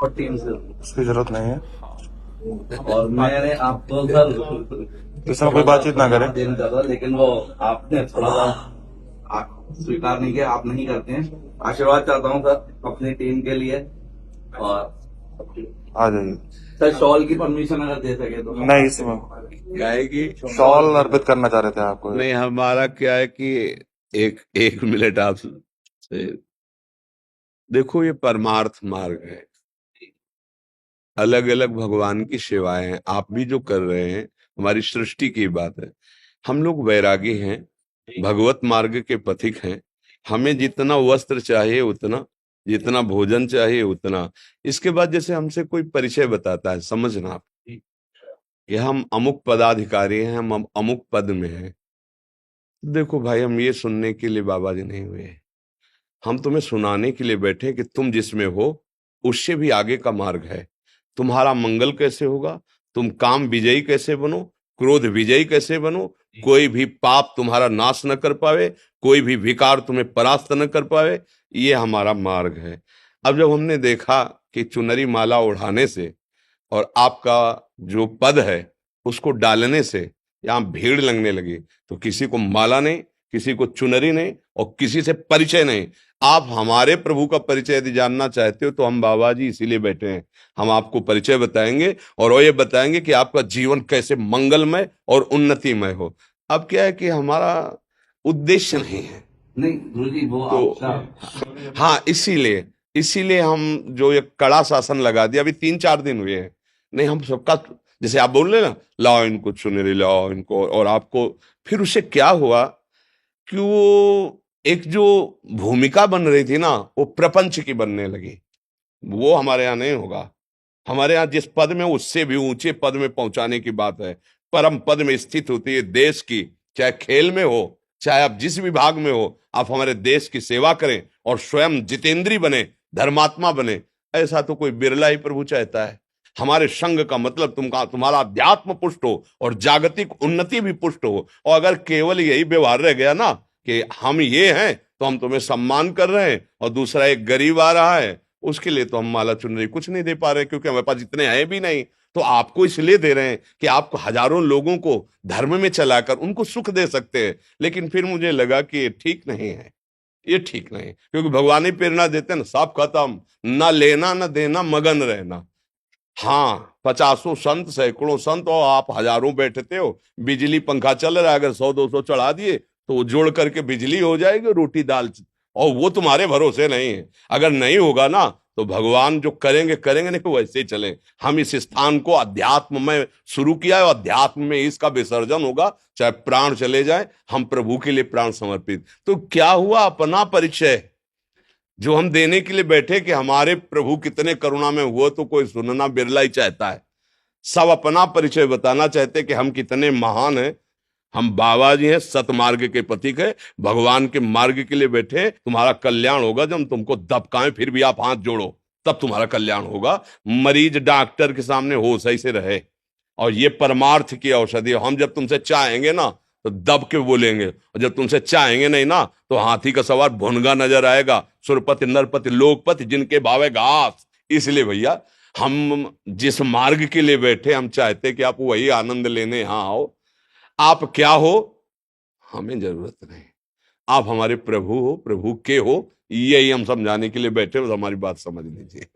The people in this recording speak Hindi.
और टीम से। उसकी जरूरत नहीं है। और मैंने आपको सर इसमें कोई बातचीत ना करे। देना चाहता था, लेकिन वो आपने थोड़ा सा स्वीकार नहीं किया। आप नहीं करते हैं। आशीर्वाद चाहता हूँ सर अपनी टीम के लिए। और आ जाइए। सर शॉल की परमिशन अगर दे सके तो। नहीं, इसमें क्या है कि शॉल अर्पित करना चाह रहे थे आपको। नहीं, हमारा क्या है कि एक एक मिनट आप से देखो, ये परमार्थ मार्ग है। अलग अलग भगवान की सेवाएं हैं, आप भी जो कर रहे हैं, हमारी सृष्टि की बात है। हम लोग वैरागी हैं, भगवत मार्ग के पथिक हैं। हमें जितना वस्त्र चाहिए उतना, जितना भोजन चाहिए उतना। इसके बाद जैसे हमसे कोई परिचय बताता है, समझना आप कि हम अमुक पदाधिकारी हैं, हम अमुक पद में हैं। देखो भाई, हम ये सुनने के लिए बाबा जी नहीं हुए, हम तुम्हें सुनाने के लिए बैठे कि तुम जिसमें हो उससे भी आगे का मार्ग है। तुम्हारा मंगल कैसे होगा, तुम काम विजयी कैसे बनो, क्रोध विजयी कैसे बनो, कोई भी पाप तुम्हारा नाश न कर पावे, कोई भी विकार तुम्हें परास्त न कर पावे, ये हमारा मार्ग है। अब जब हमने देखा कि चुनरी माला उड़ाने से और आपका जो पद है उसको डालने से यहाँ भीड़ लगने लगी, तो किसी को माला नहीं, किसी को चुनरी नहीं, और किसी से परिचय नहीं। आप हमारे प्रभु का परिचय यदि जानना चाहते हो तो हम बाबा जी इसीलिए बैठे हैं। हम आपको परिचय बताएंगे और वो ये बताएंगे कि आपका जीवन कैसे मंगलमय और उन्नतिमय हो। अब क्या है कि हमारा उद्देश्य नहीं है। नहीं गुरु जी, वो तो आपका। हाँ, इसीलिए इसीलिए हम जो ये कड़ा शासन लगा दिया, अभी 3-4 दिन हुए हैं। नहीं, हम सबका, जैसे आप बोल रहे ना, लाओ इनको चुनरी, लाओ इनको, और आपको फिर उससे क्या हुआ कि वो एक जो भूमिका बन रही थी ना, वो प्रपंच की बनने लगी। वो हमारे यहाँ नहीं होगा। हमारे यहाँ जिस पद में, उससे भी ऊंचे पद में पहुंचाने की बात है। परम पद में स्थित होती है देश की, चाहे खेल में हो, चाहे आप जिस विभाग में हो, आप हमारे देश की सेवा करें और स्वयं जितेंद्री बने, धर्मात्मा बने। ऐसा तो कोई बिरला ही प्रभु चाहता है। हमारे संघ का मतलब तुम्हारा अध्यात्म पुष्ट हो और जागतिक उन्नति भी पुष्ट हो। और अगर केवल यही व्यवहार रह गया ना कि हम ये हैं तो हम तुम्हें सम्मान कर रहे हैं, और दूसरा एक गरीब आ रहा है उसके लिए तो हम माला चुनरी कुछ नहीं दे पा रहे, क्योंकि हमारे पास इतने हैं भी नहीं। तो आपको इसलिए दे रहे हैं कि आप हजारों लोगों को धर्म में चलाकर उनको सुख दे सकते हैं। लेकिन फिर मुझे लगा कि ये ठीक नहीं है, ये ठीक नहीं, क्योंकि भगवान ही प्रेरणा देते हैं ना, सब खत्म, ना लेना ना देना, मगन रहना। हाँ, 50 संत, सैकड़ों संत, और आप हजारों बैठते हो। बिजली पंखा चल रहा है, अगर 100-200 चढ़ा दिए तो वो जोड़ करके बिजली हो जाएगी, रोटी दाल, और वो तुम्हारे भरोसे नहीं है। अगर नहीं होगा ना तो भगवान जो करेंगे करेंगे, नहीं तो वैसे ही चले। हम इस स्थान को अध्यात्म में शुरू किया है, और अध्यात्म में इसका विसर्जन होगा, चाहे प्राण चले जाए, हम प्रभु के लिए प्राण समर्पित। तो क्या हुआ, अपना परिचय जो हम देने के लिए बैठे कि हमारे प्रभु कितने करुणा में हुए, तो कोई सुनना बिरला ही चाहता है। सब अपना परिचय बताना चाहते कि हम कितने महान हैं। हम बाबा जी हैं, सतमार्ग के प्रतीक है, भगवान के मार्ग के लिए बैठे। तुम्हारा कल्याण होगा जब हम तुमको दबकाएं फिर भी आप हाथ जोड़ो, तब तुम्हारा कल्याण होगा। मरीज डॉक्टर के सामने होश ही से रहे, और ये परमार्थ की औषधि है। हम जब तुमसे चाहेंगे ना तो दब के बोलेंगे, और जब तुमसे चाहेंगे नहीं ना तो हाथी का सवार भुनगा नजर आएगा। सुरपति नरपति लोकपति जिनके भावे घास। इसलिए भैया, हम जिस मार्ग के लिए बैठे, हम चाहते कि आप वही आनंद लेने यहां आओ। आप क्या हो हमें जरूरत नहीं, आप हमारे प्रभु हो, प्रभु के हो, यही हम समझाने के लिए बैठे हो, तो हमारी बात समझ लीजिए।